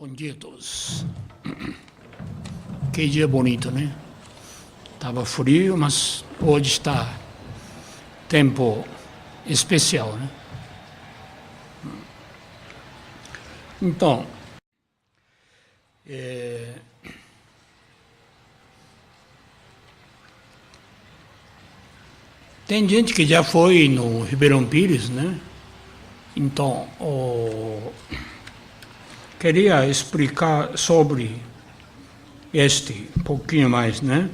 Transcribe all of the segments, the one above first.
Bom dia a todos. Que dia bonito, né? Estava frio, mas hoje está tempo especial, né? Então, tem gente que já foi no Ribeirão Pires, né? Então, queria explicar sobre este um pouquinho mais, né?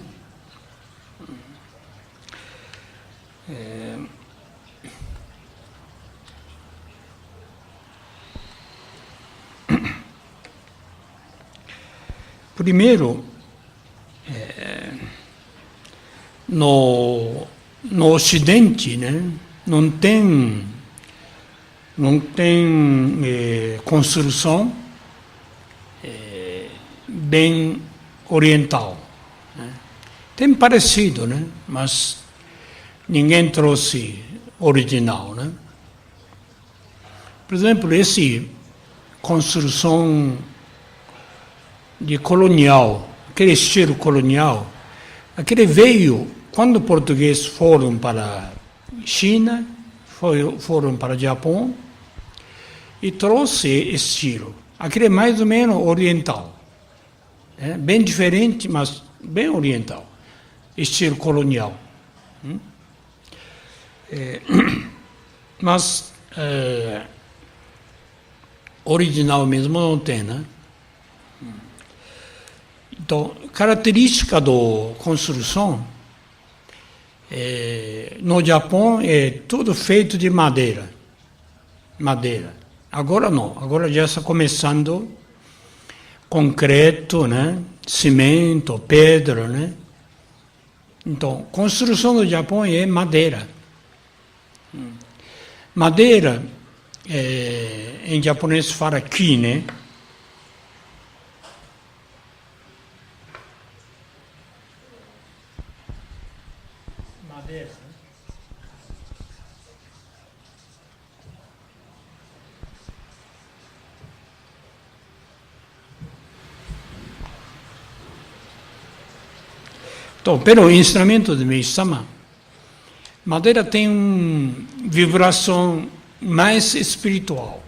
Primeiro, no Ocidente, né, não tem construção bem oriental, né? Tem parecido, né, mas ninguém trouxe original, né? Por exemplo, esse construção de colonial, aquele estilo colonial, aquele veio quando os portugueses foram para a China, foram para o Japão e trouxe esse estilo. Aquele é mais ou menos oriental, né? Bem diferente, mas bem oriental, estilo colonial. Mas original mesmo não tem, né? Então, característica da construção, no Japão é tudo feito de madeira. Madeira. Agora não, agora já está começando concreto, né? Cimento, pedra, né? Então, construção do Japão é madeira. Madeira, em japonês fala ki, né? Então, pelo ensinamento de Meisama, madeira tem uma vibração mais espiritual,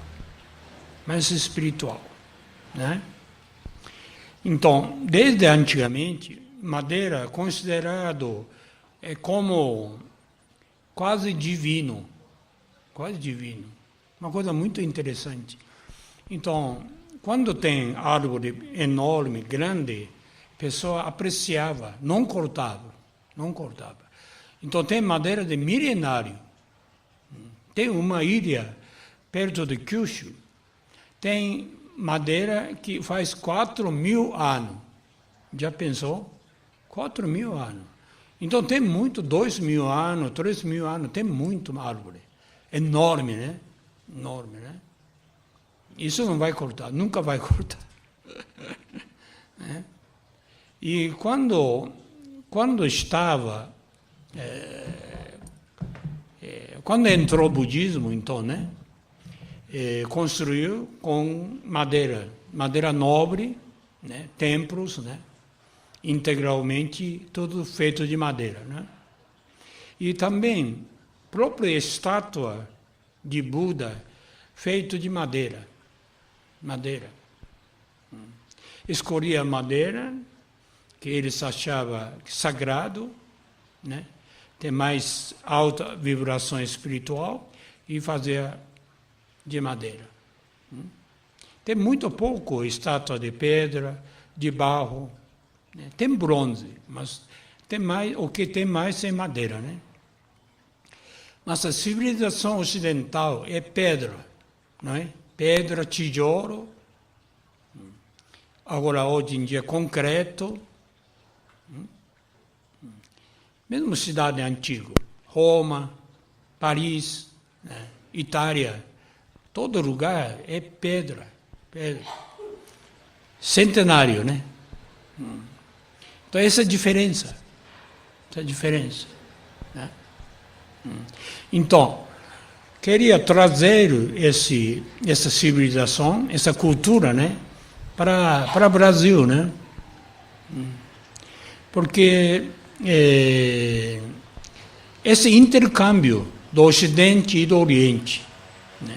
né? Então, desde antigamente, madeira é considerado como quase divino, uma coisa muito interessante. Então, quando tem árvore enorme, grande, a pessoa apreciava, não cortava. Então tem madeira de milenário. Tem uma ilha perto de Kyushu, tem madeira que faz 4.000 anos. Já pensou? 4.000 anos. Então tem muito, 2.000 anos, 3.000 anos, tem muito árvore. Enorme, né? Enorme, né? Isso não vai cortar, nunca vai cortar. E quando estava, quando entrou o budismo, então, né, construiu com madeira nobre, né, templos, né, integralmente tudo feito de madeira, né? E também própria estátua de Buda feito de madeira. Escolhia madeira que eles achavam sagrado, né? Tem mais alta vibração espiritual, e fazia de madeira. Tem muito pouco estátua de pedra, de barro, né? Tem bronze, mas tem mais, o que tem mais é madeira, né? Mas a civilização ocidental é pedra, não é? Pedra, tijolo, agora hoje em dia concreto. Mesmo cidade antiga, Roma, Paris, né, Itália, todo lugar é pedra. Centenário, né? Então essa é a diferença. Né? Então, queria trazer essa civilização, essa cultura, né, para o Brasil, né? Porque esse intercâmbio do Ocidente e do Oriente, né?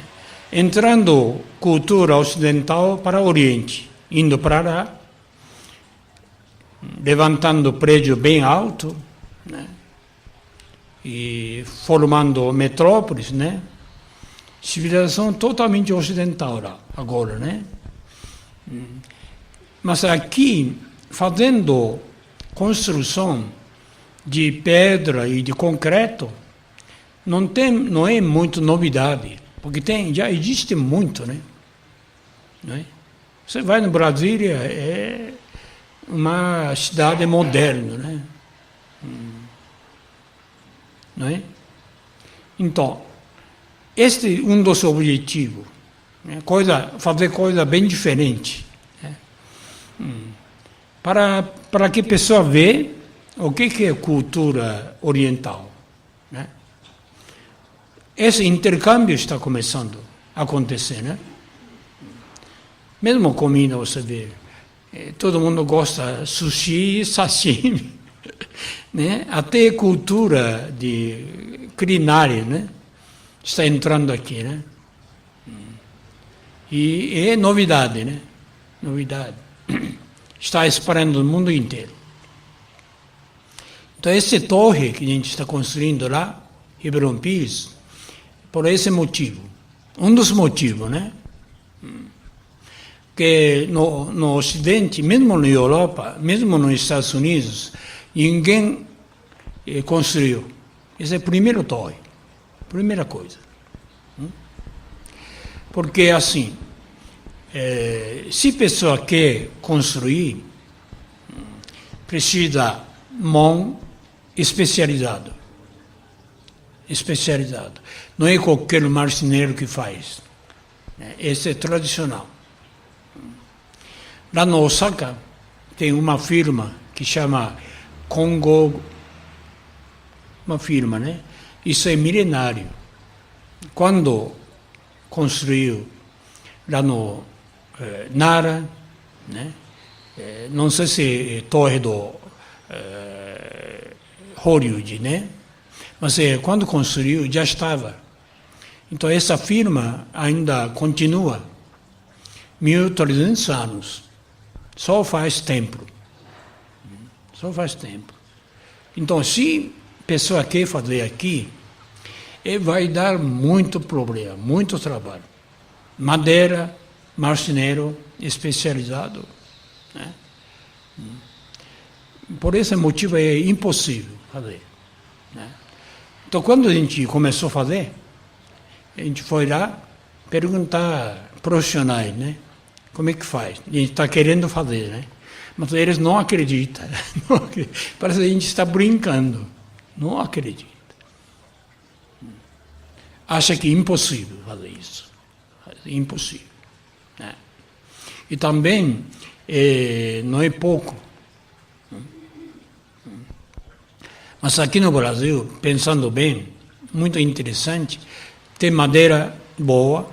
Entrando cultura ocidental para o Oriente, indo para lá, levantando prédio bem alto, né? E formando metrópoles, né? Civilização totalmente ocidental lá, agora, né? Mas aqui, fazendo construção de pedra e de concreto, não é muito novidade, porque já existe muito, né? Não é? Você vai no Brasília, é uma cidade moderna, né? Não é? Então, este é um dos objetivos, né? Fazer coisa bem diferente, né? Para que a pessoa veja o que é cultura oriental, né? Esse intercâmbio está começando a acontecer, né? Mesmo comida, você vê, todo mundo gosta de sushi e sashimi, né? Até cultura de culinária, né? Está entrando aqui, né? E é novidade, né? Novidade. Está espalhando no mundo inteiro. Então, essa torre que a gente está construindo lá, Ribeirão Pires, por esse motivo. Um dos motivos, né? Que no Ocidente, mesmo na Europa, mesmo nos Estados Unidos, ninguém construiu. Essa é a primeira torre. Primeira coisa. Porque, assim, se a pessoa quer construir, precisa mão especializada. Especializado. Não é qualquer marceneiro que faz. Esse é tradicional. Lá no Osaka, tem uma firma que chama Kongo, uma firma, né? Isso é milenário. Quando construiu lá no Nara, né? Não sei se é torre do Hollywood, né? Mas quando construiu, já estava. Então, essa firma ainda continua. 1.300 anos. Só faz tempo. Só faz tempo. Então, se a pessoa quer fazer aqui, vai dar muito problema, muito trabalho. Madeira, marceneiro especializado, né? Por esse motivo é impossível fazer, né? Então, quando a gente começou a fazer, a gente foi lá perguntar profissionais, né? Como é que faz? A gente está querendo fazer, né? Mas eles não acreditam. Parece que a gente está brincando. Não acredita. Acha que é impossível fazer isso. É impossível, né? E também não é pouco. Mas aqui no Brasil, pensando bem, muito interessante, tem madeira boa,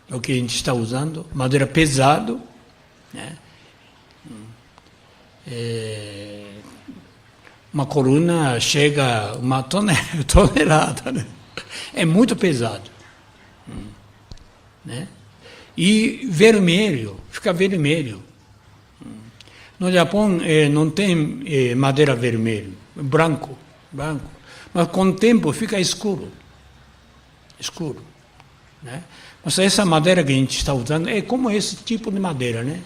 o que a gente está usando, madeira pesado, né? Uma coluna chega a uma tonelada, né? É muito pesado, né? E vermelho, fica vermelho. No Japão não tem madeira vermelha, branco, mas com o tempo fica escuro, né? Mas essa madeira que a gente está usando é como esse tipo de madeira, né?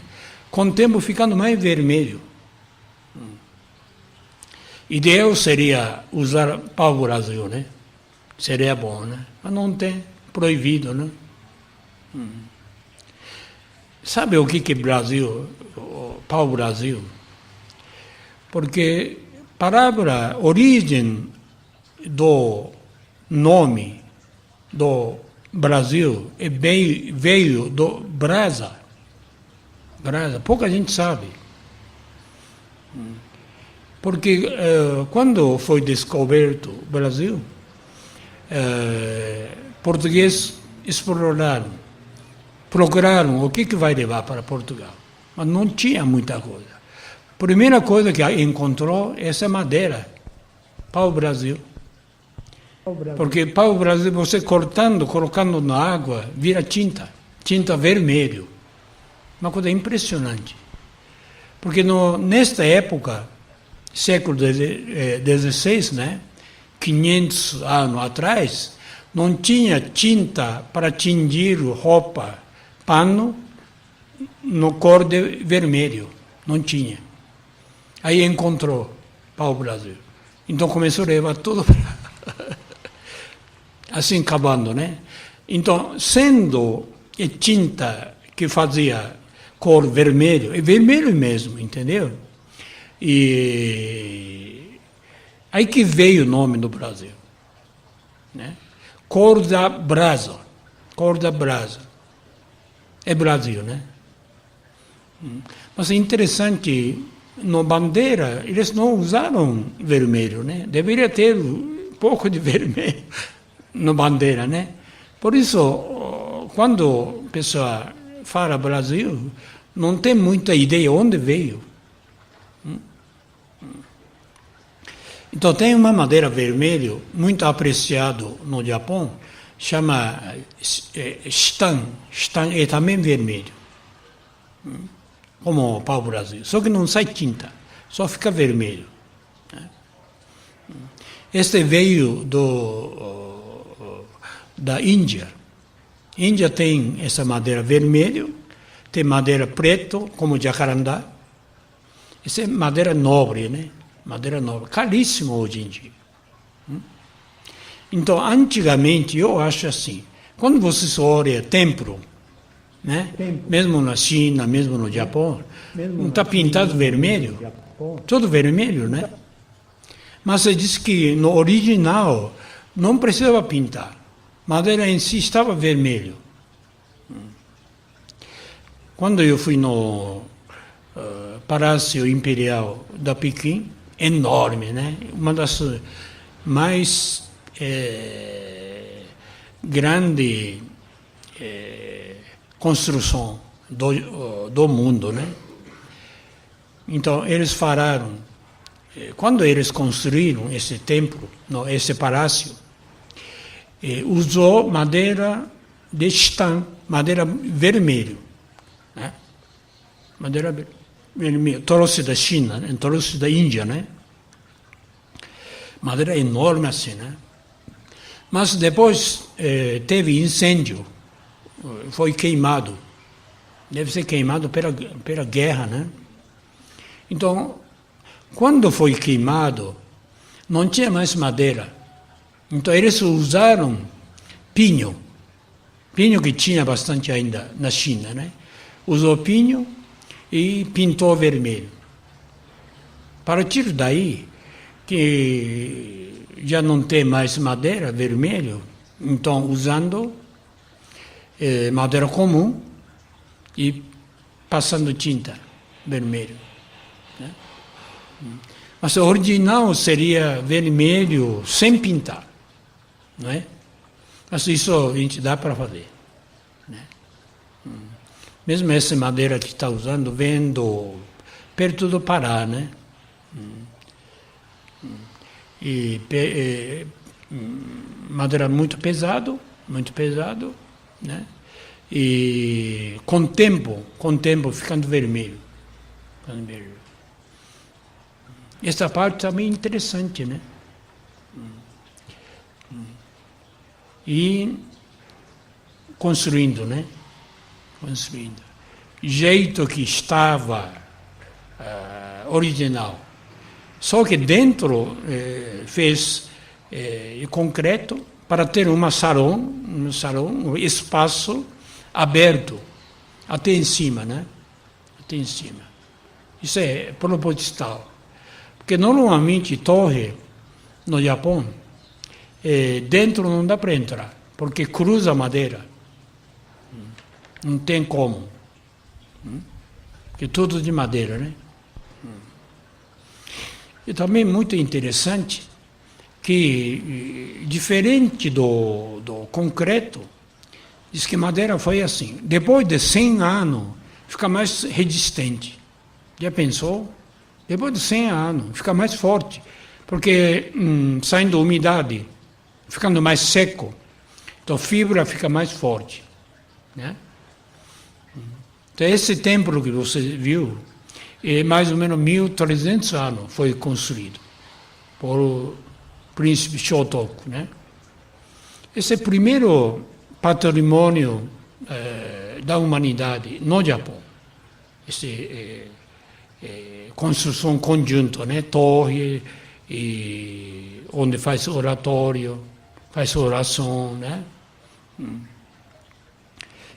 Com o tempo ficando mais vermelho. Ideal seria usar pau-brasil, né? Seria bom, né? Mas não tem, proibido, né? Sabe o que é Brasil, pau-brasil? Porque a palavra, origem do nome do Brasil veio do brasa. Pouca gente sabe. Porque quando foi descoberto o Brasil, português exploraram procuraram o que vai levar para Portugal, mas não tinha muita coisa. A primeira coisa que encontrou é essa madeira, pau-brasil. Porque pau-brasil, você cortando, colocando na água, vira tinta vermelho. Uma coisa impressionante. Porque nesta época, século XVI, né, 500 anos atrás, não tinha tinta para tingir roupa, pano, no cor de vermelho. Não tinha. Aí encontrou pau-brasil. Então começou a levar tudo para... assim acabando, né? Então, sendo a tinta que fazia cor vermelho, é vermelho mesmo, entendeu? E aí que veio o nome do Brasil, né? Cor da brasa, é Brasil, né? Mas é interessante, na bandeira, eles não usaram vermelho, né? Deveria ter um pouco de vermelho na bandeira, né? Por isso, quando a pessoa fala Brasil, não tem muita ideia onde veio. Então, tem uma madeira vermelha muito apreciada no Japão, chama Shitan. Shitan é também vermelho, como o pau-brasil. Só que não sai tinta, só fica vermelho. Este veio da Índia. Índia tem essa madeira vermelha, tem madeira preto, como jacarandá. Essa é madeira nobre, né? Madeira nobre, caríssima hoje em dia. Então, antigamente, eu acho assim, quando você olha templo, né? Mesmo na China, mesmo no Japão, não está pintado vermelho? Todo vermelho, né? Mas você diz que no original não precisava pintar. Madeira em si estava vermelho. Quando eu fui no Palácio Imperial da Pequim, enorme, né? Uma das mais grandes construções do mundo, né? Então, eles falaram, quando eles construíram esse templo, esse palácio, usou madeira de Shitan, madeira vermelha, né? Madeira vermelha, trouxe da China, né? Trouxe da Índia, né? Madeira enorme assim, né? Mas depois teve incêndio, foi queimado, deve ser queimado pela guerra, né? Então, quando foi queimado, não tinha mais madeira. Então, eles usaram pinho que tinha bastante ainda na China, né? Usou pinho e pintou vermelho. A partir daí, que já não tem mais madeira vermelho, então usando madeira comum e passando tinta vermelho, né? Mas o original seria vermelho sem pintar, não é? Mas isso a gente dá para fazer, né? Mesmo essa madeira que está usando vem perto do Pará, né? E madeira muito pesado, né? E com tempo ficando vermelho. Essa parte também é interessante, né? E construindo, né? Jeito que estava original. Só que dentro fez concreto para ter um espaço aberto até em cima, né? Até em cima. Isso é proposital. Porque normalmente torre no Japão, dentro não dá para entrar, porque cruza a madeira. Não tem como. Porque tudo de madeira, né? E também muito interessante que, diferente do concreto, Diz que madeira foi assim. Depois de 100 anos, fica mais resistente. Já pensou? Depois de 100 anos, fica mais forte. Porque saindo umidade, ficando mais seco, então a fibra fica mais forte. Né? Então esse templo que você viu, é mais ou menos 1.300 anos foi construído por o príncipe Shotoku. Né? Esse é o primeiro patrimônio da humanidade no Japão. Esse construção conjunta, né? Torre, onde faz oratório, faz oração, né?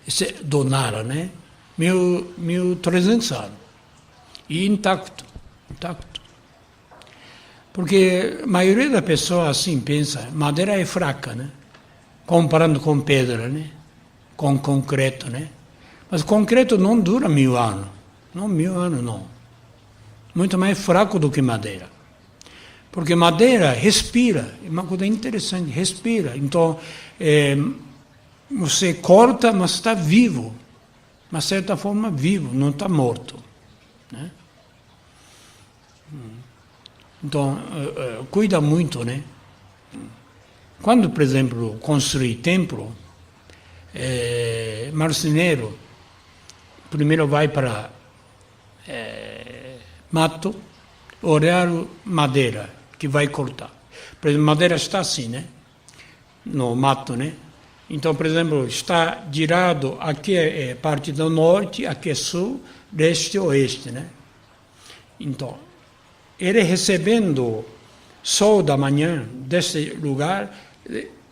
Esse é do Nara, né? 1.300 anos. E intacto. Porque a maioria da pessoa assim pensa, madeira é fraca, né? Comparando com pedra, né? Com concreto, né? Mas concreto não dura 1.000 anos. Não 1.000 anos, não. Muito mais fraco do que madeira. Porque madeira respira. É uma coisa interessante, respira. Então, você corta, mas está vivo. De uma certa forma, vivo, não está morto. Né? Então, cuida muito, né? Quando, por exemplo, construir templo, marceneiro primeiro vai para mato, olhar madeira que vai cortar. Por exemplo, madeira está assim, né? No mato, né? Então, por exemplo, está girado, aqui é parte do norte, aqui é sul, leste e oeste, né? Então, ele recebendo sol da manhã desse lugar,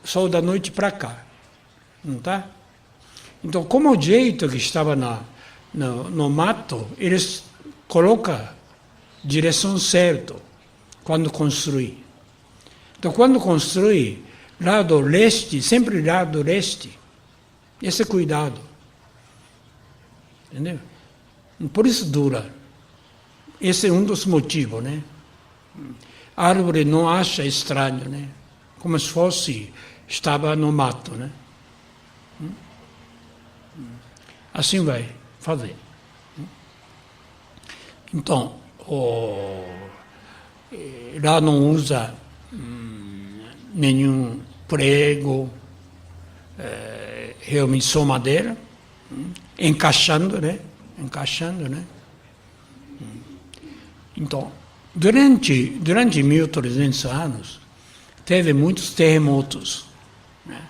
sol da noite para cá, não tá? Então, como o jeito que estava no mato, eles colocam direção certa quando construir. Então, quando construir, lado leste, sempre lado leste, esse cuidado. Entendeu? Por isso dura. Esse é um dos motivos, né? A árvore não acha estranho, né? Como se fosse, estava no mato, né? Assim vai fazer. Então, lá não usa nenhum prego, realmente só madeira, encaixando, né? Então, durante 1.300 anos, teve muitos terremotos, né?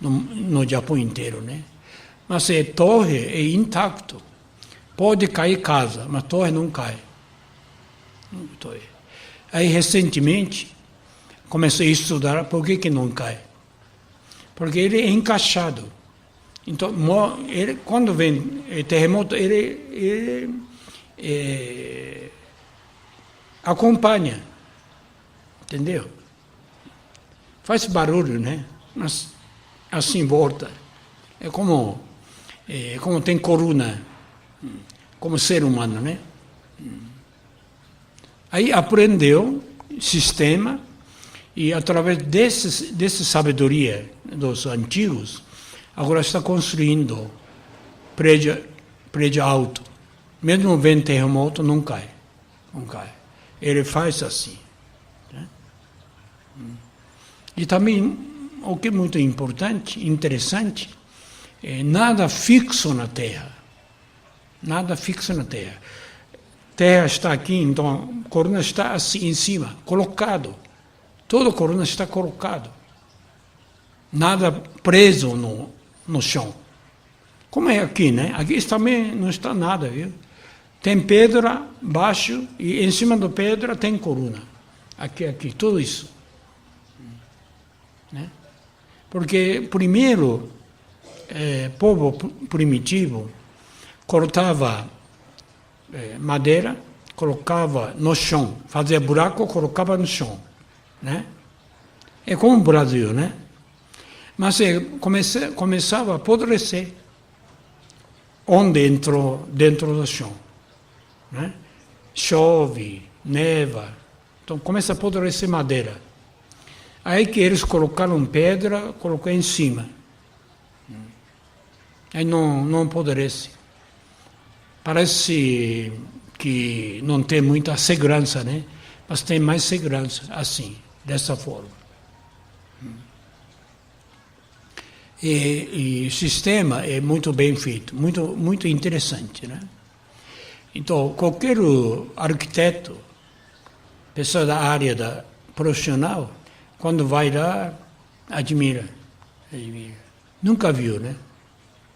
no Japão inteiro, né? Mas a torre é intacto. Pode cair casa, mas a torre não cai. Aí, recentemente, comecei a estudar por que não cai. Porque ele é encaixado. Então, quando vem terremoto, ele acompanha. Entendeu? Faz barulho, né? Mas assim volta. É como tem coluna, como ser humano, né? Aí aprendeu sistema e através dessa sabedoria dos antigos, agora está construindo prédio alto. Mesmo vem terremoto, não cai. Ele faz assim. Né? E também, o que é muito importante, interessante, nada fixo na Terra. Terra está aqui, então a coluna está assim em cima, colocado. Toda a coluna está colocado. Nada preso no chão. Como é aqui, né? Aqui também não está nada, viu? Tem pedra baixo e em cima da pedra tem coluna. Aqui, tudo isso. Né? Porque primeiro, povo primitivo cortava madeira, colocava no chão, fazia buraco, colocava no chão, né? É como o Brasil, né? Mas começava a apodrecer onde entrou dentro do chão, né? Chove, neva, então começa a apodrecer madeira. Aí que eles colocaram pedra, colocou em cima. Aí não apodrece. Parece que não tem muita segurança, né? Mas tem mais segurança assim, dessa forma. E o sistema é muito bem feito, muito interessante, né? Então, qualquer arquiteto, pessoa da área profissional, quando vai lá, admira. Nunca viu, né?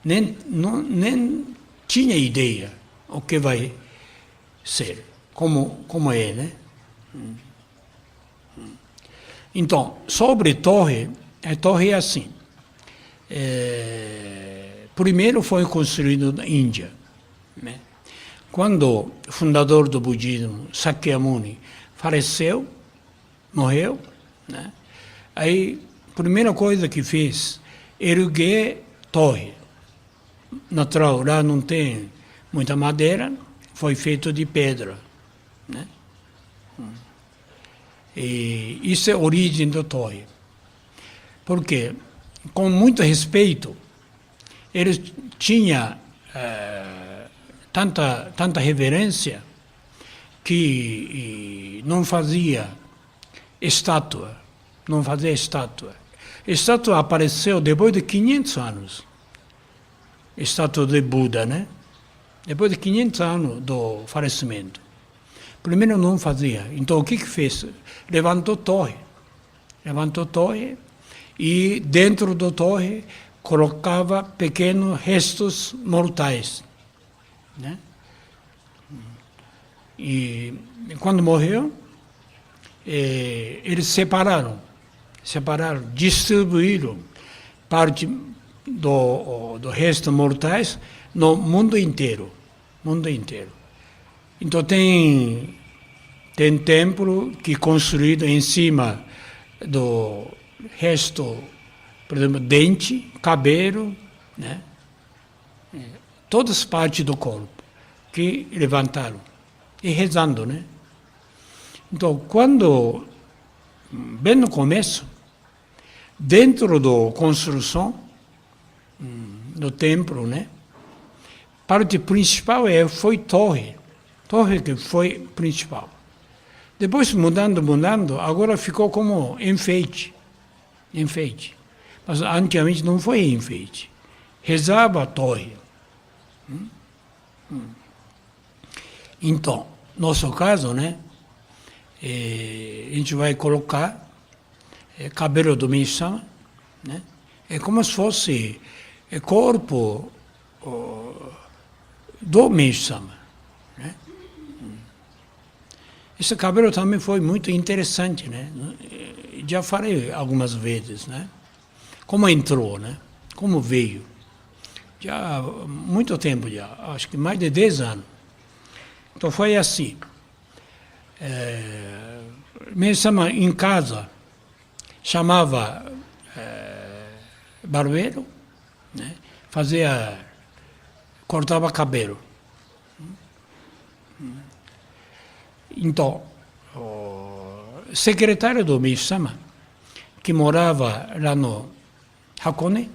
Nem tinha ideia o que vai ser, como é, né? Então, sobre a torre é assim. Primeiro foi construído na Índia, né? Quando o fundador do budismo, Sakyamuni, faleceu, morreu, né? Aí, a primeira coisa que fez, erguer torre. Natural, lá não tem muita madeira, foi feito de pedra, né? E isso é a origem da torre. Por quê? Com muito respeito, eles tinham tanta reverência que não fazia estátua. Estátua apareceu depois de 500 anos. Estátua de Buda, né? Depois de 500 anos do falecimento. Primeiro não fazia. Então o que fez? Levantou torre e dentro da torre colocava pequenos restos mortais, né? E quando morreu, eles separaram, distribuíram parte do resto mortais no mundo inteiro. Então tem templo que é construído em cima do resto, por exemplo, dente, cabelo, né? Todas as partes do corpo que levantaram e rezando, né? Então, bem no começo, dentro da construção do templo, né? Parte principal foi torre que foi principal. Depois mudando, agora ficou como enfeite. Mas antigamente não foi enfeite. Rezava a torre. Então, nosso caso, né? A gente vai colocar cabelo do Meisama, né? É como se fosse corpo do Meisama, né? Esse cabelo também foi muito interessante, né? Já falei algumas vezes, né? Como entrou, né? Como veio. Já há muito tempo já, acho que mais de 10 anos. Então foi assim. Meisama em casa chamava barbeiro, né? Cortava cabelo. Então, o secretário do Meisama, que morava lá no Hakone,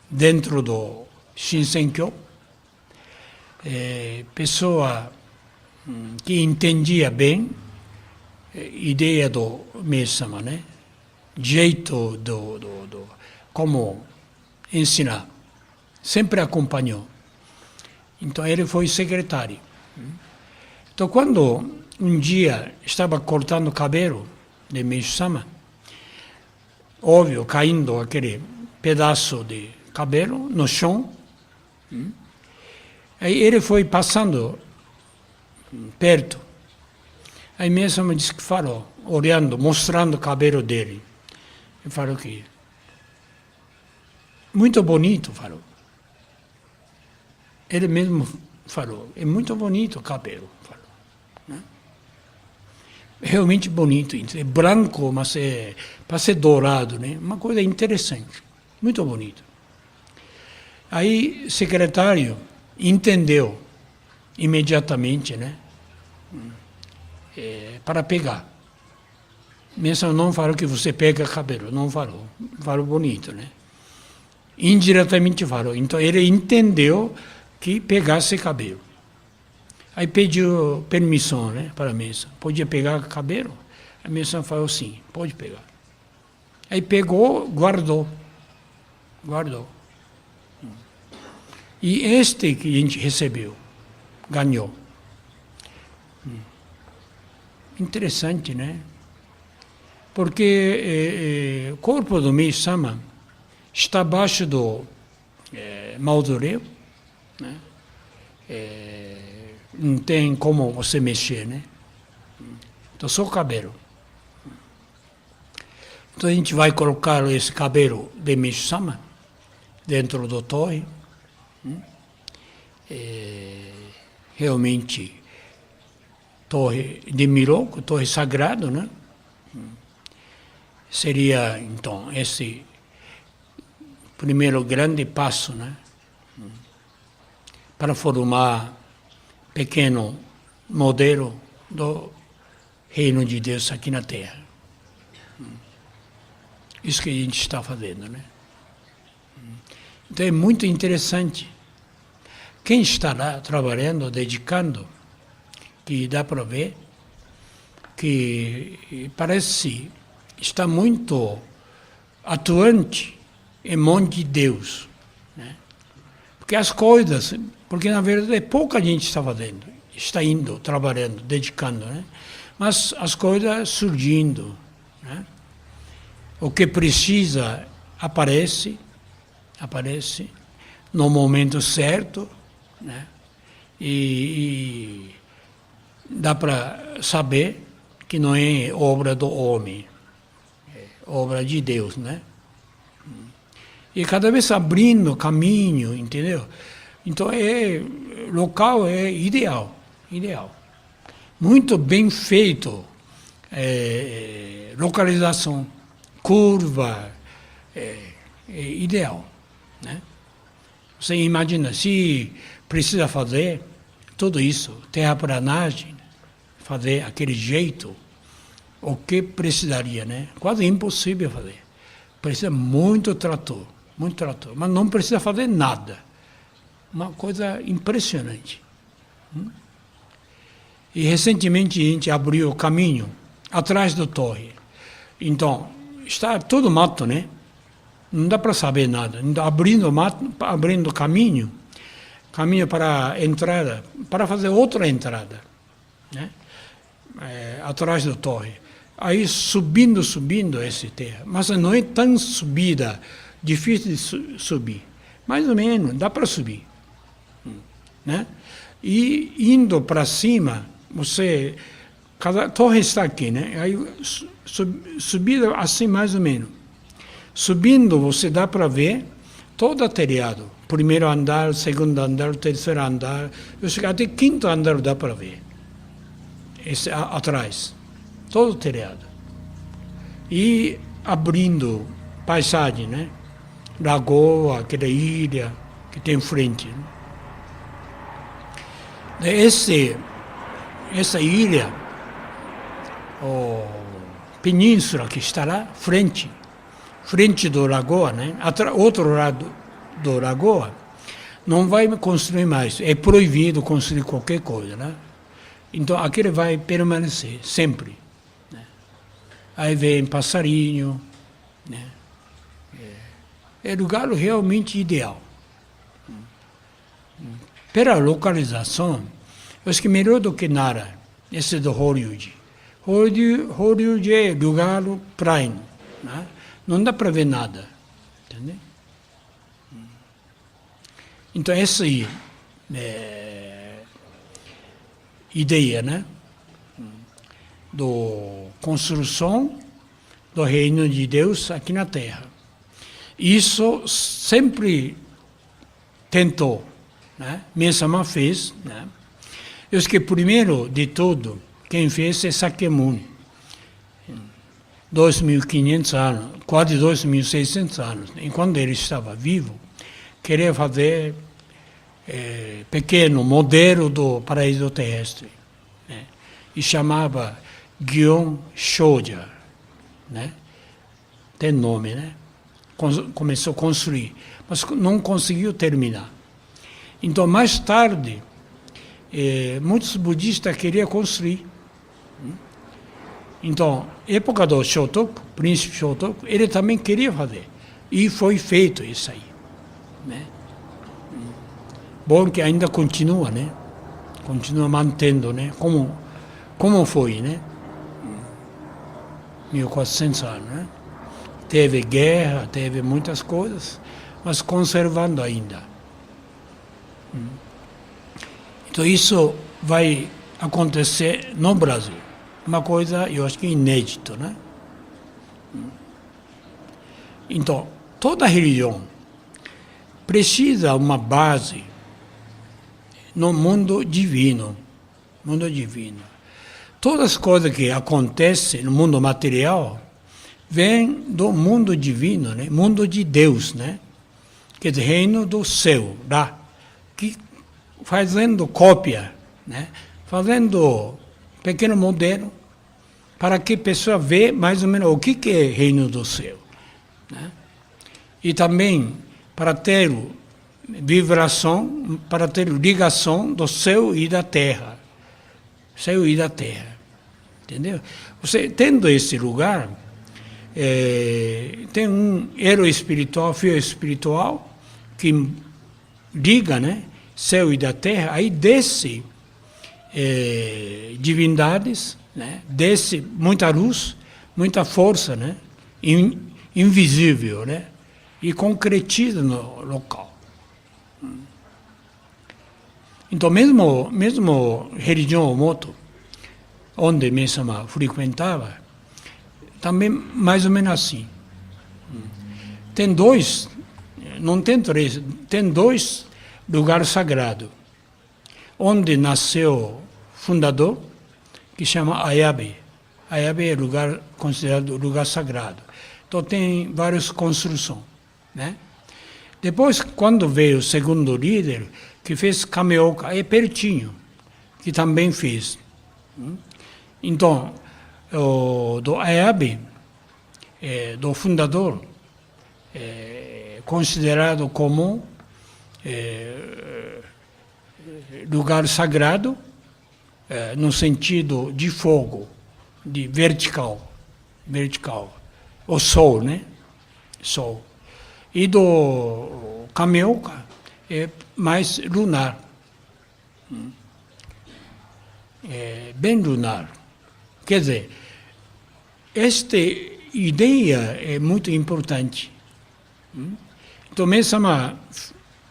dentro do Shinsenkyo, pessoa que entendia bem a ideia do Meisama, né? Jeito como ensinar, sempre acompanhou. Então ele foi secretário. Então quando um dia estava cortando o cabelo de Meisama, óbvio, caindo aquele pedaço de cabelo no chão, aí ele foi passando perto. Aí Meisama disse que falou, olhando, mostrando o cabelo dele. Ele falou que muito bonito, falou. Ele mesmo falou, é muito bonito o cabelo, falou, né? Realmente bonito, é branco, mas parece dourado, né? Uma coisa interessante, muito bonito. Aí o secretário entendeu imediatamente, né? Para pegar. Mesmo não falou que você pega cabelo, não falou. Falou bonito, né? Indiretamente falou. Então ele entendeu que pegasse cabelo. Aí pediu permissão, né, para a mesa. Podia pegar cabelo? A mesa falou sim, pode pegar. Aí pegou, guardou. E este que a gente recebeu, ganhou. Interessante, né? Porque o corpo do Meisama está abaixo do mausoléu, né? Não tem como você mexer, né? Então, só o cabelo. Então, a gente vai colocar esse cabelo de Meisama dentro do torre. Realmente, torre de Miroku, torre sagrada, né? Seria, então, esse primeiro grande passo, né? Para formar pequeno modelo do reino de Deus aqui na Terra. Isso que a gente está fazendo, né? Então é muito interessante. Quem está lá trabalhando, dedicando, que dá para ver que parece está muito atuante em mão de Deus, né? Porque as coisas, porque na verdade pouca gente está fazendo, está indo, trabalhando, dedicando, né? Mas as coisas surgindo, né? O que precisa aparece no momento certo, né? E dá para saber que não é obra do homem, é obra de Deus, né? E cada vez abrindo caminho, entendeu? Então, o local é ideal. Muito bem feito, localização, curva, ideal, né? Você imagina, se precisa fazer tudo isso, terraplanagem, fazer aquele jeito, o que precisaria, né? Quase impossível fazer. Precisa muito trator, mas não precisa fazer nada. Uma coisa impressionante. E recentemente a gente abriu o caminho atrás do torre. Então, está todo mato, né? Não dá para saber nada. Então, abrindo caminho para a entrada, para fazer outra entrada, né? Atrás da torre. Aí subindo esse terra. Mas não é tão subida, difícil de subir. Mais ou menos, dá para subir, né? E indo para cima, cada torre está aqui, né? Aí subida assim mais ou menos. Subindo, você dá para ver todo o telhado. Primeiro andar, segundo andar, terceiro andar. Até quinto andar dá para ver. Esse atrás. Todo o telhado. E abrindo paisagem, né? Lagoa, aquela ilha que tem em frente. Né? Essa ilha, península que está lá, frente do lagoa, né? Outro lado do lagoa, não vai construir mais. É proibido construir qualquer coisa, né? Então aquele vai permanecer sempre, né? Aí vem passarinho, né? É lugar realmente ideal. Pela localização, eu acho que melhor do que Nara, esse do Horyuji. Horyuji é lugar prime, né? Não dá para ver nada, entendeu? Então essa aí ideia, né? Do construção do reino de Deus aqui na Terra. Isso sempre tentou, né? Mesama fez, né? Eu acho que primeiro de tudo, quem fez é Sakyamuni. 2.500 anos, quase 2.600 anos. Enquanto ele estava vivo, queria fazer pequeno modelo do paraíso terrestre, né? E chamava Gyon Shoja, né? Tem nome, né? Começou a construir. mas não conseguiu terminar. Então, mais tarde, muitos budistas queriam construir. Então, época do Shotoku, príncipe Shotoku, ele também queria fazer. E foi feito isso aí. Né? Bom que ainda continua, né? Continua mantendo, né? Como foi, né? 1400 anos, né? Teve guerra, teve muitas coisas, mas conservando ainda. Então isso vai acontecer no Brasil. Uma coisa, eu acho que inédito, né? Então, toda religião precisa uma base no mundo divino. Mundo divino. Todas as coisas que acontecem no mundo material vêm do mundo divino, né? Mundo de Deus, né? Que é o reino do céu, lá, que fazendo cópia, né? Fazendo pequeno modelo, para que a pessoa veja mais ou menos o que é reino do céu. Né? E também para ter vibração, para ter ligação do céu e da terra. Céu e da terra. Entendeu? Você, tendo esse lugar, tem um elo espiritual, fio espiritual, que liga, né? Céu e da terra, aí desce divindades, né? Desce muita luz, muita força, né? Invisível, né? E concretiza no local. Então, mesmo religião Omoto, onde Mesama frequentava, também mais ou menos assim. Tem dois, não tem três, tem dois lugares sagrados, onde nasceu o fundador, que chama Ayabe. Ayabe é lugar considerado lugar sagrado. Então tem várias construções, né? Depois, quando veio o segundo líder, que fez Kameoka, é pertinho, que também fez. Então, do Ayabe, do fundador, considerado como lugar sagrado, no sentido de fogo, de vertical, o sol, né? Sol. E do Kameoka é mais lunar, bem lunar. Quer dizer, esta ideia é muito importante. Então, Mesama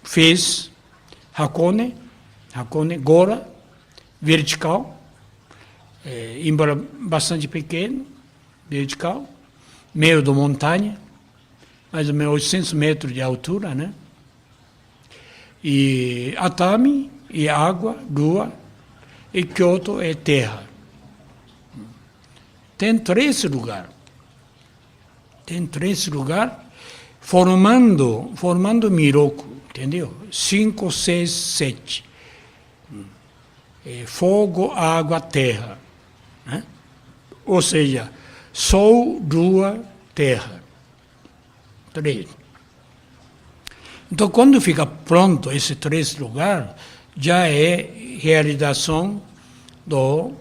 fez Hakone, Gora, vertical, embora bastante pequeno, vertical, meio da montanha, mais ou menos 800 metros de altura, né? E Atami é água, lua, e Kyoto é terra. Tem três lugares. Formando Miroku, entendeu? 5, 6, 7. Fogo, água, terra. Né? Ou seja, sol, lua, terra. 3. Então, quando fica pronto esses três lugares, já é realização do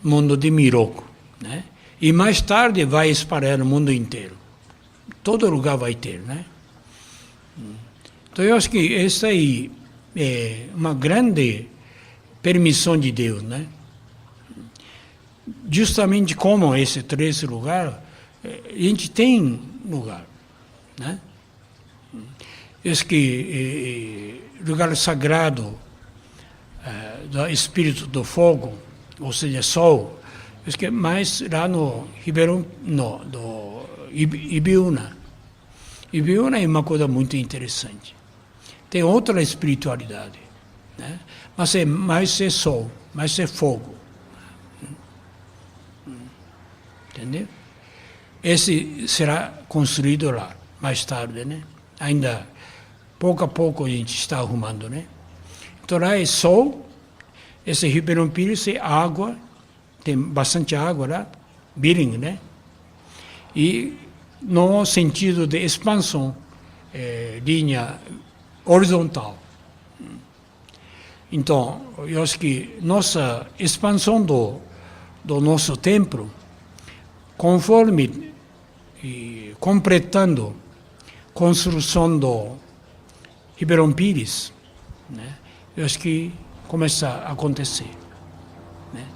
mundo de Miroku. Né? E mais tarde vai espalhar no mundo inteiro. Todo lugar vai ter, né? Então, eu acho que essa aí é uma grande permissão de Deus, né? Justamente como esses três lugares, a gente tem lugar, né? Esse que lugar sagrado do espírito do fogo, ou seja, sol, esse que é mais lá no Ribeirão, do Ibiúna. Ibiúna é uma coisa muito interessante. Tem outra espiritualidade, né? Mas é mais é sol, mais é fogo. Entendeu? Esse será construído lá, mais tarde, né? Ainda, pouco a pouco a gente está arrumando, né? Então lá é sol, esse Ribeirão Pires é água, tem bastante água lá, Biring, né? E no sentido de expansão, linha horizontal. Então, eu acho que nossa expansão do nosso templo, conforme completando a construção do Ribeirão Pires, né, eu acho que começa a acontecer. Né?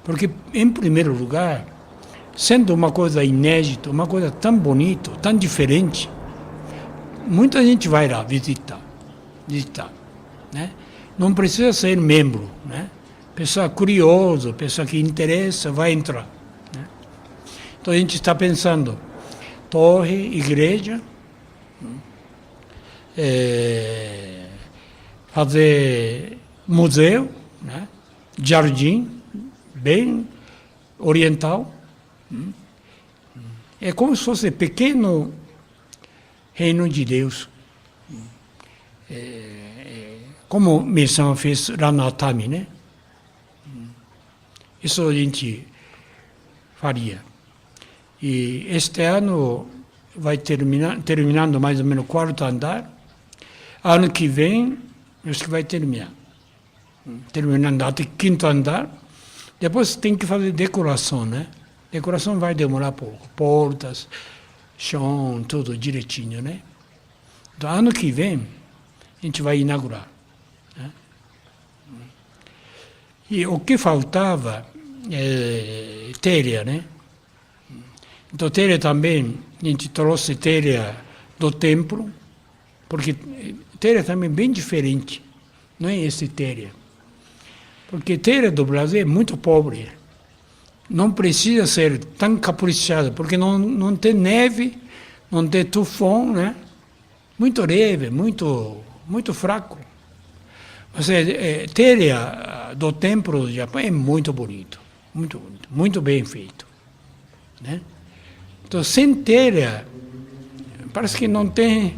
Porque, em primeiro lugar, sendo uma coisa inédita, uma coisa tão bonita, tão diferente, muita gente vai lá visitar, né? Não precisa ser membro, né? Pessoa curiosa, pessoa que interessa, vai entrar. Né? Então a gente está pensando, torre, igreja, fazer museu, né? Jardim, bem oriental. É como se fosse pequeno reino de Deus. Como Missão fez lá na Atami, né? Isso a gente faria. E este ano vai terminando mais ou menos o 4º andar. Ano que vem, acho que vai terminar. Terminando até o 5º andar. Depois tem que fazer decoração, né? Decoração vai demorar pouco. Portas, chão, tudo direitinho, né? Então, ano que vem, a gente vai inaugurar. Né? E o que faltava é telha, né? Então, telha também, a gente trouxe telha do templo, porque telha também é bem diferente, não é esse telha. Porque telha do Brasil é muito pobre. Não precisa ser tão caprichada, porque não tem neve, não tem tufão, né? Muito leve, muito fraco. Mas telha do templo do Japão é muito bonito, muito bem feito. Né? Então, sem telha, parece que não tem,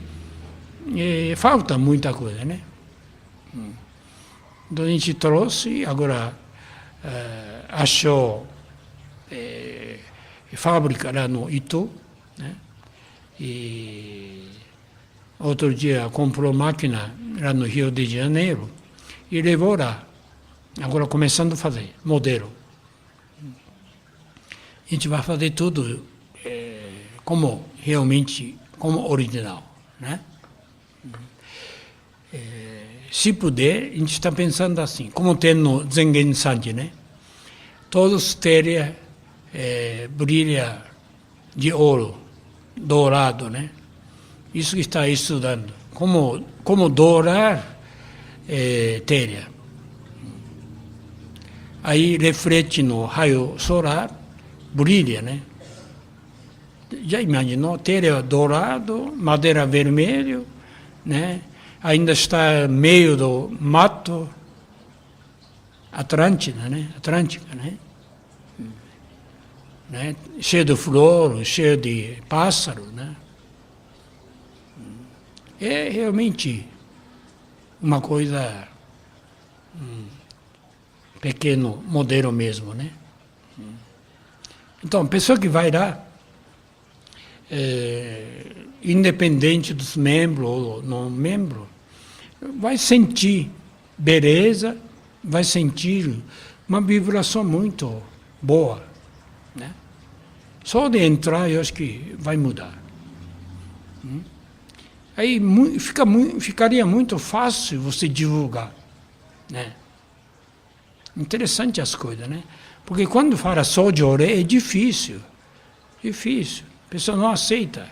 falta muita coisa, né? Então, a gente trouxe, agora achou fábrica lá no Itu, né? E outro dia comprou máquina lá no Rio de Janeiro e levou lá. Agora começando a fazer, modelo. A gente vai fazer tudo como realmente, como original, né? Se puder, a gente está pensando assim, como tem no Zengen Sanji, né? Todos telha brilha de ouro, dourado, né? Isso que está estudando. Como dourar telha. Aí reflete no raio solar, brilha, né? Já imaginou? Telha dourado, madeira vermelho, né? Ainda está meio do mato Atlântica, né? Né? Cheio de flor, cheio de pássaro, né? É realmente uma coisa, pequeno modelo mesmo, né? Então, a pessoa que vai lá, independente dos membros ou não membros, vai sentir beleza, vai sentir uma vibração muito boa, né? Só de entrar, eu acho que vai mudar. Aí ficaria muito fácil você divulgar, né? Interessante as coisas, né? Porque quando fala só de oré é difícil. A pessoa não aceita,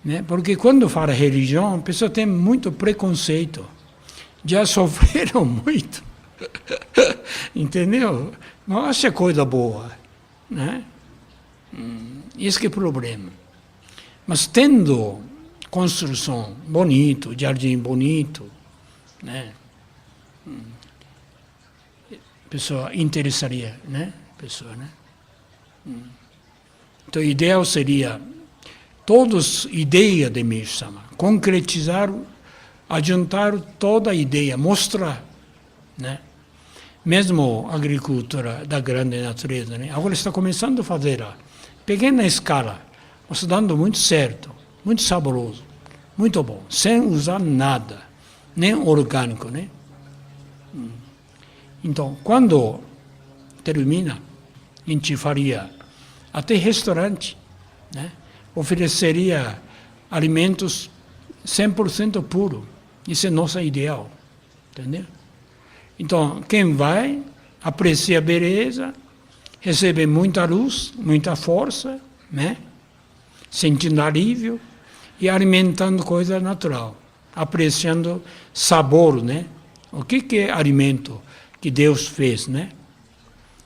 né? Porque quando fala religião, a pessoa tem muito preconceito. Já sofreram muito. Entendeu? Não acha coisa boa, né? Esse que é o problema. Mas tendo construção bonito, jardim bonito, né? Pessoa interessaria, né? Então, o ideal seria todos ideia de Meishu-sama, concretizar, adiantar toda a ideia, mostrar, né? Mesmo a agricultura da grande natureza, né? Agora está começando a fazer a pequena escala, mas dando muito certo, muito saboroso, muito bom, sem usar nada, nem orgânico, né? Então, quando termina, a gente faria até restaurante, né? Ofereceria alimentos 100% puro. Isso é nosso ideal, entendeu? Então, quem vai, aprecia a beleza, recebe muita luz, muita força, né? Sentindo alívio e alimentando coisa natural, apreciando sabor, né? O que é alimento que Deus fez, né?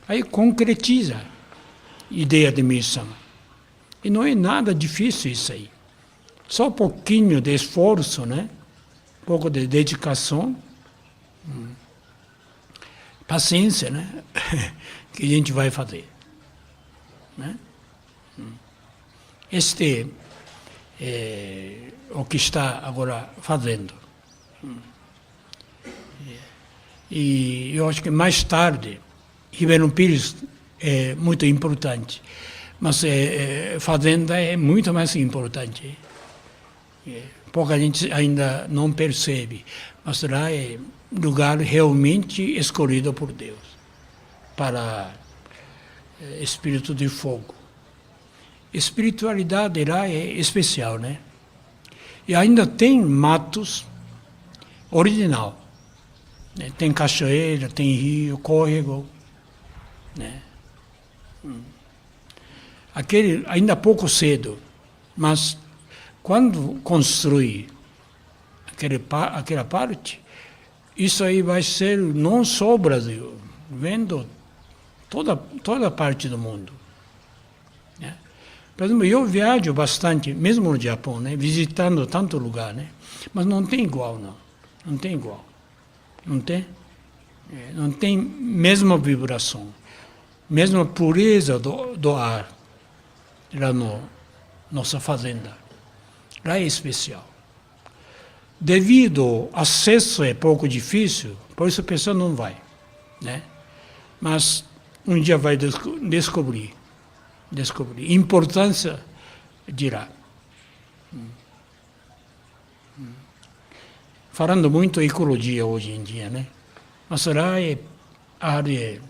Aí concretiza a ideia de missão. E não é nada difícil isso aí. Só um pouquinho de esforço, né? Um pouco de dedicação, paciência, né? Que a gente vai fazer, né? Este é o que está agora fazendo. E eu acho que mais tarde, Ribeirão Pires é muito importante, mas fazenda é muito mais importante. Pouca gente ainda não percebe, mas lá é lugar realmente escolhido por Deus para espírito de fogo. Espiritualidade lá é especial, né? E ainda tem matos original. Né? Tem cachoeira, tem rio, córrego, né? Aquele ainda pouco cedo, mas quando construir aquela parte, isso aí vai ser não só o Brasil, vendo toda parte do mundo. Né? Por exemplo, eu viajo bastante, mesmo no Japão, né? Visitando tanto lugar, né? Mas não tem igual, não. Não tem igual. Não tem? Não tem mesma vibração, mesma pureza do ar lá na nossa fazenda. Lá é especial. Devido ao acesso é pouco difícil, por isso a pessoa não vai, né? Mas um dia vai descobrir a importância de lá. Falando muito em ecologia hoje em dia, né? Mas lá é área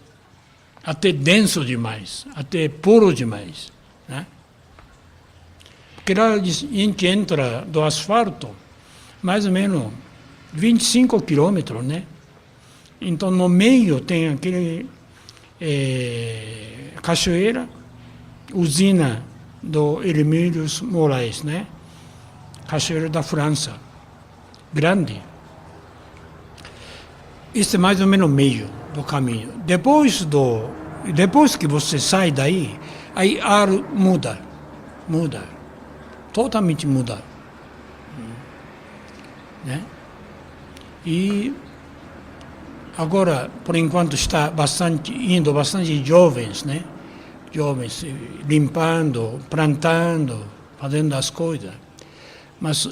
até denso demais, até puro demais, né? Porque lá a gente entra do asfalto, mais ou menos 25 quilômetros, né? Então, no meio tem aquele cachoeira, usina do Hermílio Moraes, né? Cachoeira da França, grande. Isso é mais ou menos o meio do caminho. Depois que você sai daí, aí ar muda, totalmente muda, né? E agora, por enquanto, está indo bastante jovens, né? Jovens limpando, plantando, fazendo as coisas. Mas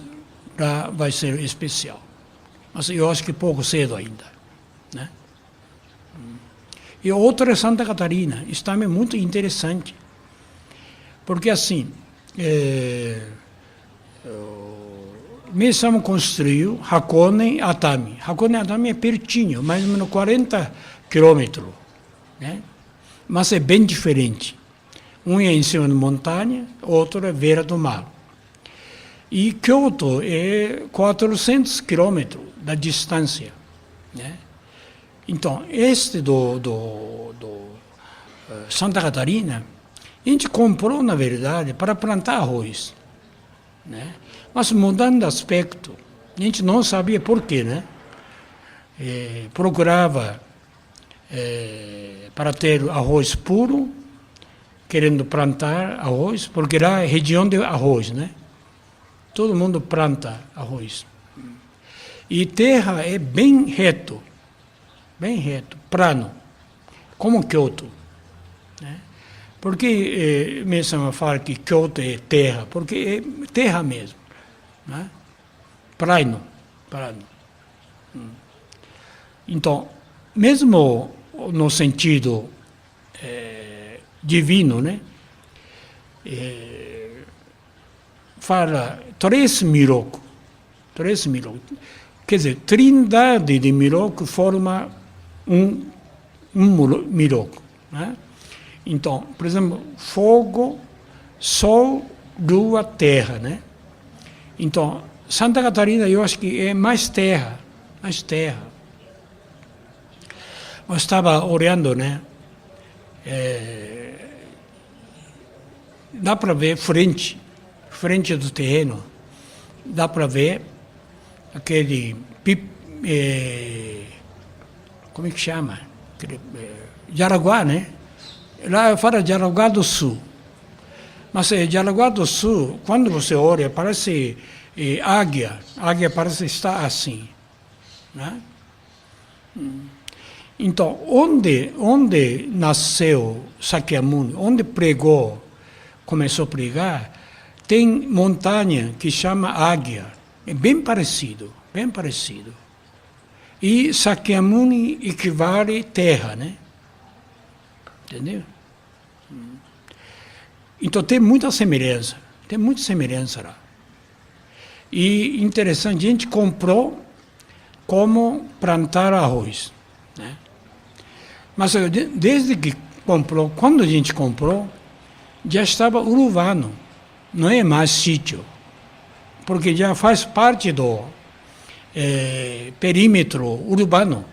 lá vai ser especial. Mas eu acho que pouco cedo ainda, né? E outra é Santa Catarina. Isso também é muito interessante. Porque assim, Missão construiu Hakone Atami. Hakone Atami é pertinho, mais ou menos 40 quilômetros, né? Mas é bem diferente. Um é em cima da montanha, outro é beira do mar. E Kyoto é 400 quilômetros da distância, né? Então, este do Santa Catarina, a gente comprou, na verdade, para plantar arroz, né? Mas mudando de aspecto, a gente não sabia por quê, né? Procurava para ter arroz puro, querendo plantar arroz, porque lá é região de arroz, né? Todo mundo planta arroz. E terra é bem reto, plano, como Kyoto, né? Por que mesmo fala que Kyoto é terra? Porque é terra mesmo, né? Plano. Então, mesmo no sentido divino, né? Fala 3 milocos, 13.000. Quer dizer, trindade de Miloco forma um Miloco. Né? Então, por exemplo, fogo, sol, lua, terra. Né? Então, Santa Catarina, eu acho que é mais terra. Mais terra. Eu estava olhando, né? Dá para ver frente do terreno, dá para ver aquele, como é que chama? Jaraguá, né? Lá fala Jaraguá do Sul. Mas Jaraguá do Sul, quando você olha, parece águia. Águia parece estar assim. Né? Então, onde nasceu Sakyamuni, onde pregou, começou a pregar, tem montanha que chama Águia. É bem parecido, bem parecido. E Sakyamuni equivale terra, né? Entendeu? Então tem muita semelhança lá. E interessante, a gente comprou como plantar arroz, né? Mas desde que comprou, quando a gente comprou, já estava urbano, não é mais sítio, porque já faz parte do perímetro urbano.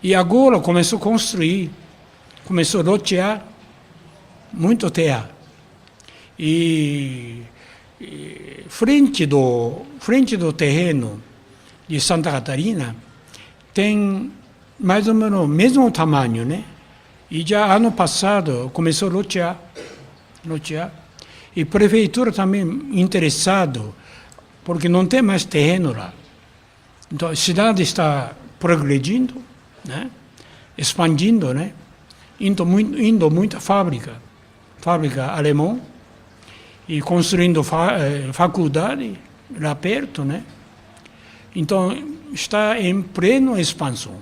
E agora começou a construir, começou a lotear muito terra. E frente do terreno de Santa Catarina tem mais ou menos o mesmo tamanho, né? E já ano passado começou a lotear. E a prefeitura também interessado, porque não tem mais terreno lá. Então a cidade está progredindo, né? Expandindo, né? Indo muita fábrica alemã, e construindo faculdade lá perto, né? Então está em plena expansão.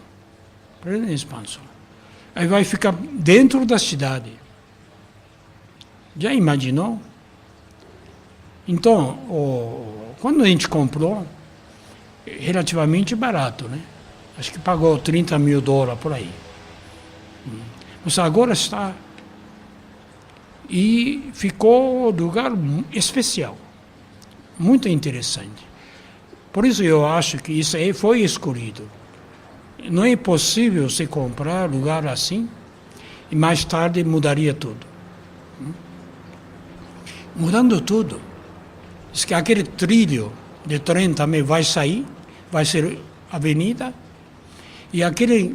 Aí vai ficar dentro da cidade. Já imaginou? Então, quando a gente comprou, relativamente barato, né? Acho que pagou $30 mil por aí. Mas agora está. E ficou um lugar especial, muito interessante. Por isso eu acho que isso aí foi escolhido. Não é possível se comprar lugar assim e mais tarde mudaria tudo. Mudando tudo. Diz que aquele trilho de trem também vai sair, vai ser avenida, e aquele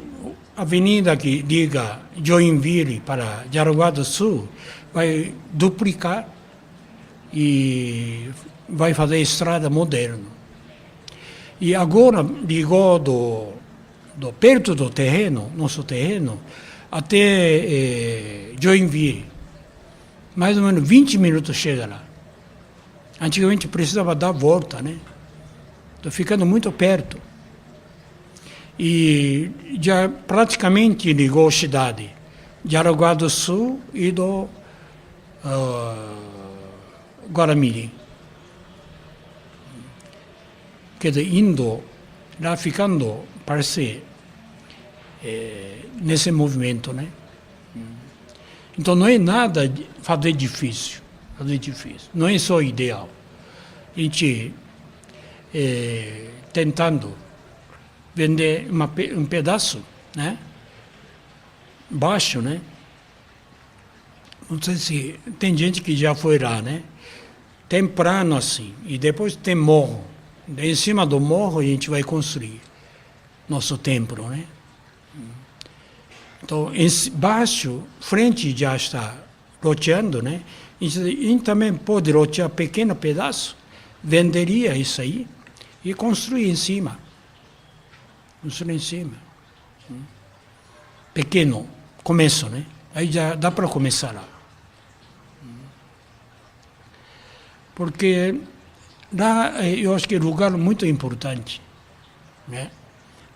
avenida que liga Joinville para Jaraguá do Sul vai duplicar e vai fazer estrada moderna. E agora ligou perto do terreno, nosso terreno, até Joinville. Mais ou menos 20 minutos chega lá. Antigamente precisava dar volta, né? Estou ficando muito perto. E já praticamente ligou a cidade de Jaraguá do Sul e do Guaramirim. Quer dizer, indo, lá ficando, parece, nesse movimento, né? Então não é nada fazer difícil. Não é só ideal. A gente tentando vender um pedaço, né? Baixo, né? Não sei se tem gente que já foi lá, né? Tem plano assim, e depois tem morro. Em cima do morro a gente vai construir nosso templo, né? Então, embaixo, frente já está loteando, né? A gente também pode lotear pequeno pedaço, venderia isso aí e construir em cima. Pequeno, começo, né? Aí já dá para começar lá. Porque lá eu acho que é um lugar muito importante, né?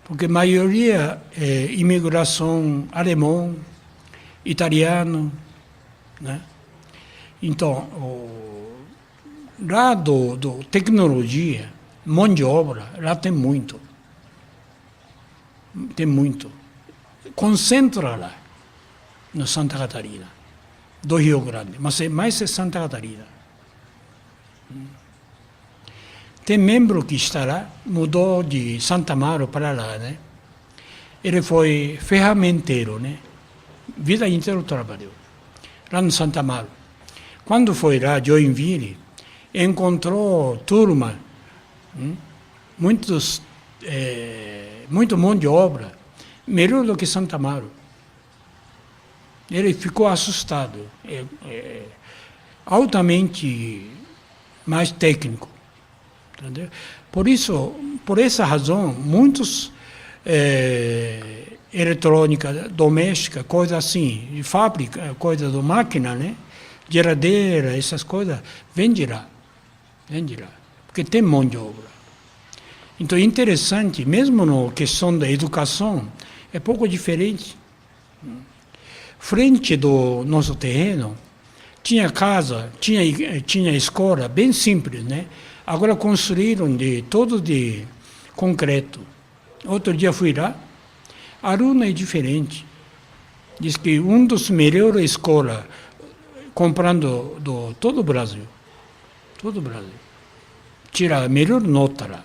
Porque a maioria é imigração alemão, italiano, né? Então, lá do tecnologia, mão de obra, lá tem muito. Tem muito. Concentra lá, no Santa Catarina, do Rio Grande, mas mais é Santa Catarina. Tem membro que está lá, mudou de Santa Amaro para lá, né? Ele foi ferramenteiro, né? Vida inteira trabalhou, lá no Santa Amaro. Quando foi lá, Joinville, encontrou turma, muito mão de obra, melhor do que Santa Amaro. Ele ficou assustado, altamente mais técnico. Entendeu? Por essa razão, muitos eletrônica doméstica, coisa assim, de fábrica, coisa de máquina, né? Geladeira, essas coisas, vem de lá, porque tem mão de obra. Então, interessante, mesmo na questão da educação, é pouco diferente. Frente do nosso terreno, tinha casa, tinha escola, bem simples, né? Agora construíram todo de concreto. Outro dia fui lá, aluno é diferente. Diz que um dos melhores escolas, comprando todo o Brasil. Todo o Brasil. Tira a melhor nota lá.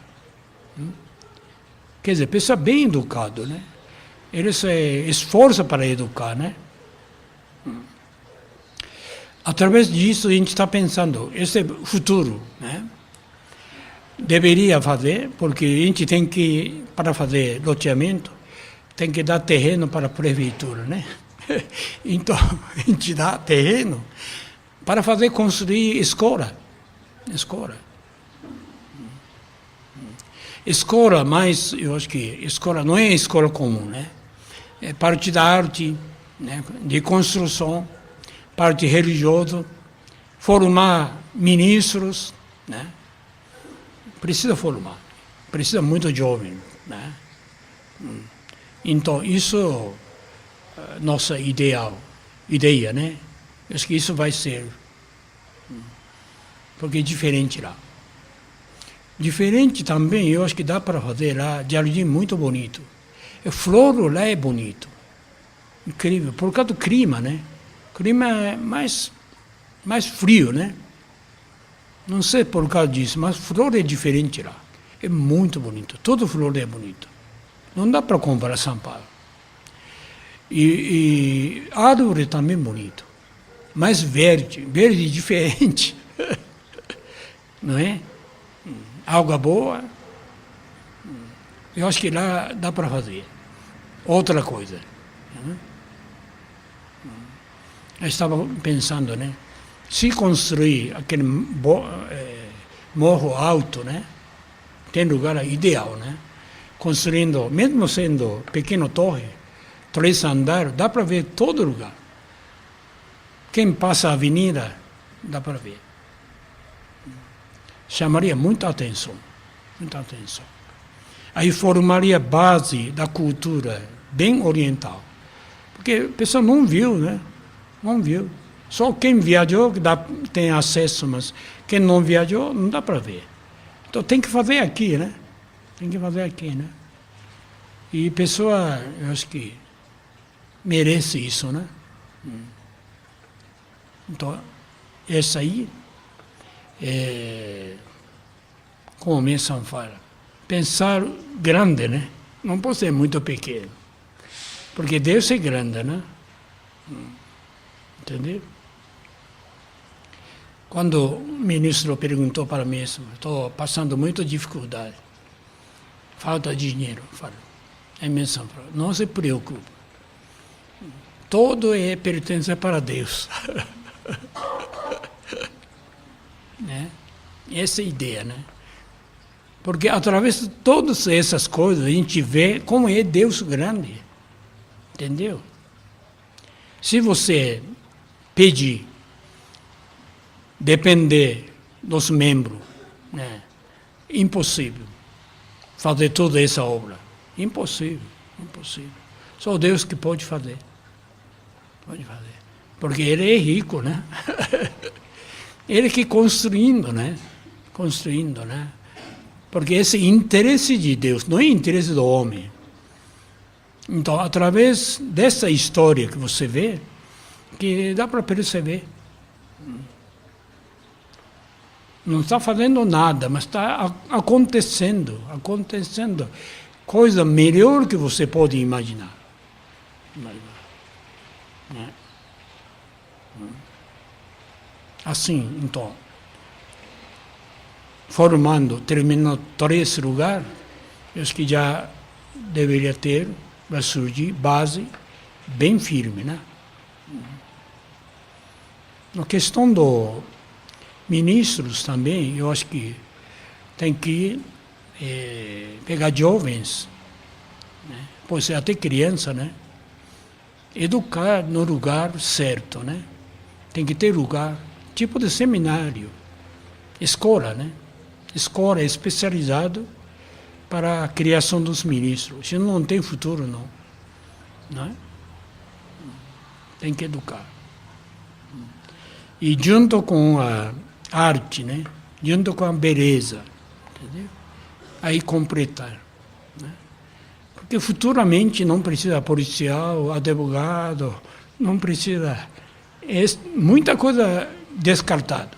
Quer dizer, pessoa bem educado, né? Eles se esforçam para educar, né? Através disso a gente está pensando, esse é o futuro, né? Deveria fazer, porque a gente tem que, para fazer loteamento, tem que dar terreno para a prefeitura, né? Então, a gente dá terreno para fazer construir escola. Escola, mas eu acho que escola não é escola comum, né? É parte da arte, né? De construção, parte religiosa, formar ministros, né? Precisa formar, precisa muito jovem, né? Então, isso é nossa ideia, né? Eu acho que isso vai ser, porque é diferente lá. Diferente também, eu acho que dá para fazer lá, jardim muito bonito. O flor lá é bonito, incrível, por causa do clima, né? O clima é mais frio, né? Não sei por causa disso, mas flor é diferente lá. É muito bonito, todo flor é bonito. Não dá para comparar São Paulo. E árvore também bonito, mas verde diferente. Não é? Água boa. Eu acho que lá dá para fazer. Outra coisa. Eu estava pensando, né? Se construir aquele morro alto, né? Tem lugar ideal, né? Construindo, mesmo sendo pequena torre, 3 andares, dá para ver todo lugar. Quem passa a avenida, dá para ver. Chamaria muita atenção, muita atenção. Aí formaria base da cultura bem oriental. Porque a pessoa não viu, né? Não viu. Só quem viajou tem acesso, mas quem não viajou não dá para ver. Então tem que fazer aqui, né? Tem que fazer aqui, né? E a pessoa, eu acho que merece isso, né? Então, essa aí como a Messan fala, pensar grande, né? Não pode ser muito pequeno. Porque Deus é grande, né? Entendeu? Quando o ministro perguntou para mim, estou passando muita dificuldade, falta de dinheiro, falo. A Messan fala, não se preocupe. Todo pertence para Deus. Né? Essa é a ideia, né? Porque através de todas essas coisas a gente vê como é Deus grande. Entendeu? Se você pedir, depender dos membros, né? Impossível fazer toda essa obra. Impossível. Só Deus que pode fazer. Pode fazer. Porque Ele é rico, né? Ele que construindo, né? Construindo, né? Porque esse é interesse de Deus, não é interesse do homem. Então, através dessa história que você vê, que dá para perceber. Não está fazendo nada, mas está acontecendo. Coisa melhor que você pode imaginar. Assim, então, terminando 3 lugares, eu acho que já deveria ter, vai surgir base bem firme, né? Na questão dos ministros também, eu acho que tem que pegar jovens, né? Pode ser até criança, né? Educar no lugar certo, né? Tem que ter lugar, tipo de seminário, escola, né? Escola especializada para a criação dos ministros. Senão não tem futuro, não. Não é? Tem que educar. E junto com a arte, né? Junto com a beleza, entendeu? Aí completar. Né? Porque futuramente não precisa policial, advogado, não precisa. É muita coisa descartada.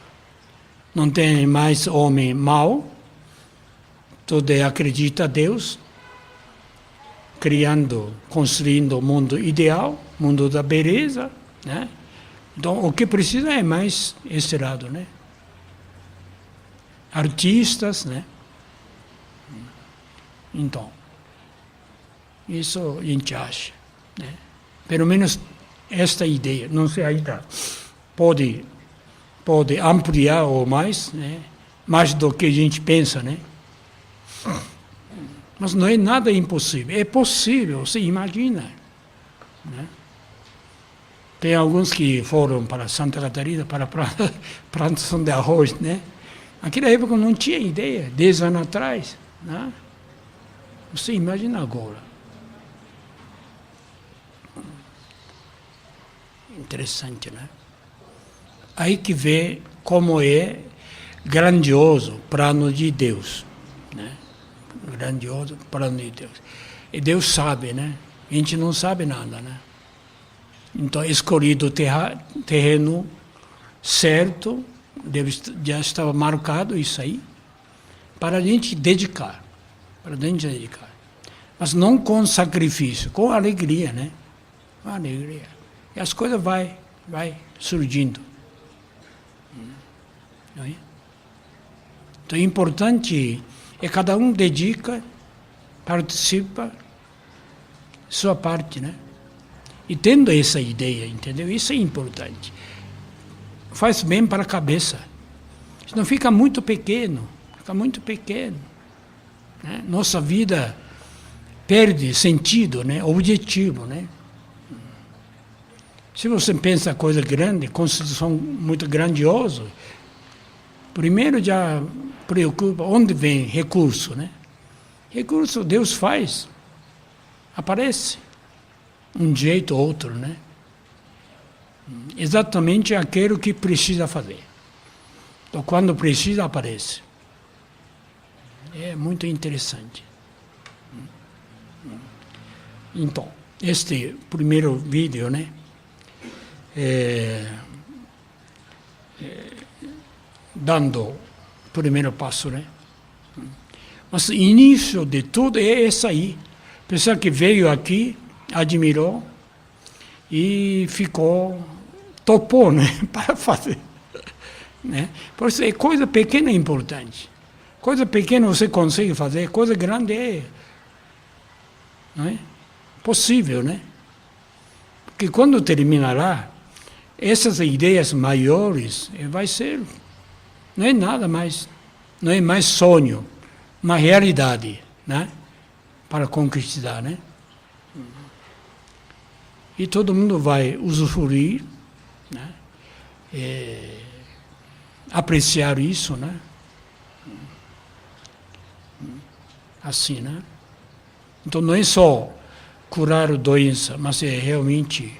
Não tem mais homem mau, todo acredita a Deus, construindo o mundo ideal, mundo da beleza, né? Então, o que precisa é mais esse lado, né? Artistas, né? Então, isso a gente acha, né? Pelo menos esta ideia, não sei ainda, pode ampliar ou mais, né? Mais do que a gente pensa, né? Mas não é nada impossível, é possível, você imagina, né? Tem alguns que foram para Santa Catarina para plantação de arroz, né? Naquela época não tinha ideia, 10 anos atrás, né? Você imagina agora. Interessante, né? Aí que vê como é grandioso o plano de Deus, né? Grandioso plano de Deus. E Deus sabe, né? A gente não sabe nada, né? Então, escolhido o terreno certo, já estava marcado isso aí, para a gente dedicar. Mas não com sacrifício, com alegria, né? Com alegria. E as coisas vai surgindo. Não é? Então, é importante é cada um dedica, participa, sua parte, né? E tendo essa ideia, entendeu? Isso é importante. Faz bem para a cabeça. Senão fica muito pequeno. Né? Nossa vida perde sentido, né? Objetivo, né? Se você pensa coisa grande, construção muito grandiosa, primeiro já preocupa onde vem recurso, né? Recurso Deus faz, aparece, um jeito ou outro, né? Exatamente aquilo que precisa fazer. Então, quando precisa, aparece. É muito interessante. Então, este primeiro vídeo, né? Dando o primeiro passo, né? Mas o início de tudo é esse aí. Pessoa que veio aqui, admirou e topou, né? Para fazer. Né? Por isso, é coisa pequena é importante. Coisa pequena você consegue fazer, coisa grande não é possível, né? Porque quando terminará, essas ideias maiores vai ser, não é nada mais, não é mais sonho, uma realidade, né? Para concretizar, né? E todo mundo vai usufruir, né? Apreciar isso, né? Assim, né? Então não é só curar a doença, mas é realmente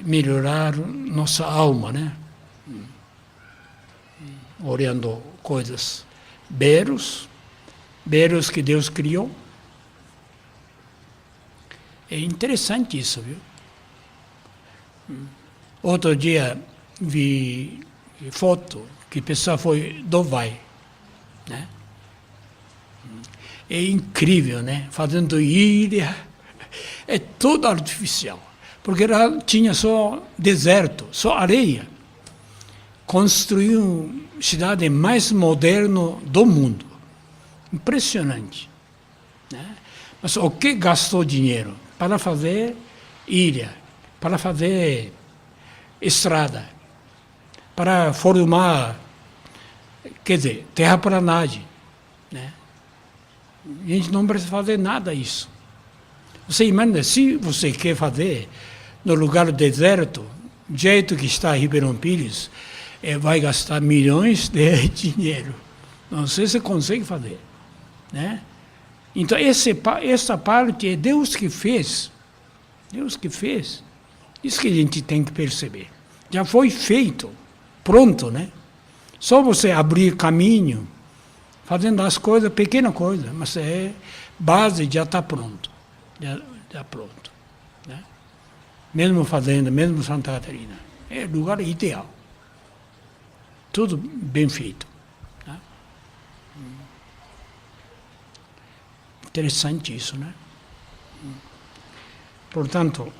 melhorar nossa alma, né? olhando coisas belos que Deus criou. É interessante isso, viu? Outro dia vi foto que a pessoa foi do Dubai, né? É incrível, né? Fazendo ilha, é tudo artificial, porque lá tinha só deserto, só areia. Construiu a cidade mais moderna do mundo. Impressionante, né? Mas o que gastou dinheiro? Para fazer ilha, para fazer estrada, para formar, quer dizer, terraplanagem, né? A gente não precisa fazer nada disso. Você imagina, se você quer fazer no lugar deserto, do jeito que está Ribeirão Pires, vai gastar milhões de dinheiro. Não sei se consegue fazer, né? Então, essa parte é Deus que fez. Deus que fez. Isso que a gente tem que perceber. Já foi feito, pronto, né? Só você abrir caminho, fazendo as coisas, pequena coisa, mas base já está pronto. Já pronto, né? Mesmo fazenda, mesmo Santa Catarina. É o lugar ideal. Tudo bem feito. Né? Interessante isso, né? Portanto,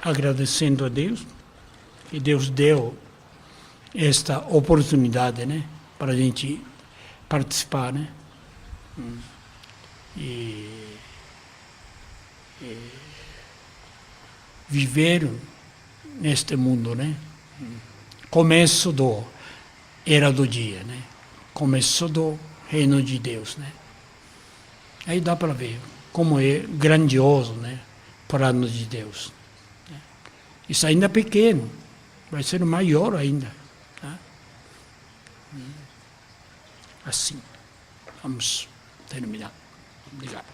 agradecendo a Deus, que Deus deu esta oportunidade, né, para a gente participar, né? E viver neste mundo, né? Começo do era do dia, né? Começo do reino de Deus, né? Aí dá para ver como é grandioso, né? Plano de Deus. Né? Isso ainda é pequeno, vai ser maior ainda. Tá? Assim, vamos terminar. Obrigado.